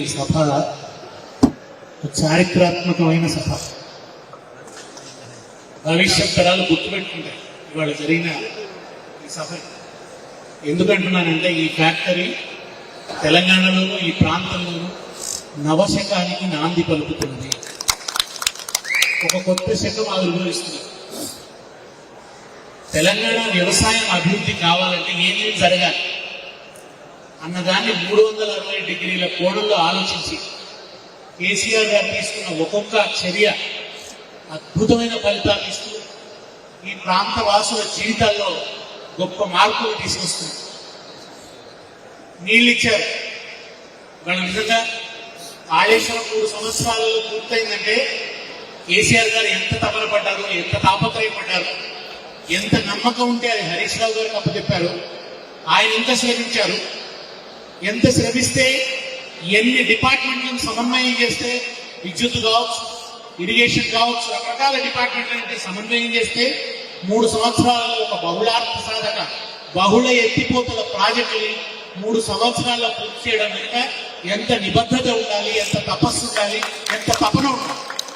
ఈ సభ చారిత్రాత్మకమైన సభ. భవిష్యత్ తరాలు గుర్తుపెట్టుకుంటాయి ఇవాళ జరిగిన ఈ సభ. ఎందుకంటున్నానంటే ఈ ఫ్యాక్టరీ తెలంగాణలోనూ ఈ ప్రాంతంలోనూ నవశకానికి నాంది పలుకుతున్నది. ఒక కొత్త శకం ఆవిర్భవిస్తుంది. తెలంగాణ వ్యవసాయం అభివృద్ధి కావాలంటే ఏమేమి జరగాలి అన్నదాన్ని 360 డిగ్రీల కోణంలో ఆలోచించి కేసీఆర్ గారు తీసుకున్న ఒక్కొక్క చర్య అద్భుతమైన ఫలితాలు ఇస్తూ ఈ ప్రాంత వాసుల జీవితాల్లో గొప్ప మార్పులు తీసుకొస్తుంది. నీళ్ళు ఇచ్చారు. వాళ్ళ నిజంగా కాళేశ్వరం 3 సంవత్సరాలలో పూర్తయిందంటే కేసీఆర్ గారు ఎంత తపన పడ్డారు, ఎంత తాపత్రయపడ్డారు, ఎంత నమ్మకం ఉంటే అది హరీష్ రావు గారికి అప్పచెప్పారు. ఆయన ఎంత శ్రమించారు, ఎంత శ్రమిస్తే ఎన్ని డిపార్ట్మెంట్లను సమన్వయం చేస్తే, విద్యుత్ కావచ్చు, ఇరిగేషన్ కావచ్చు, రకరకాల డిపార్ట్మెంట్లంటే సమన్వయం చేస్తే 3 సంవత్సరాలలో ఒక బహుళార్థ సాధక బహుళ ఎత్తిపోతల ప్రాజెక్టుని 3 సంవత్సరాల్లో పూర్తి చేయడం వెనుక ఎంత నిబద్ధత ఉండాలి, ఎంత తపస్సు ఉండాలి, ఎంత తపన ఉండాలి.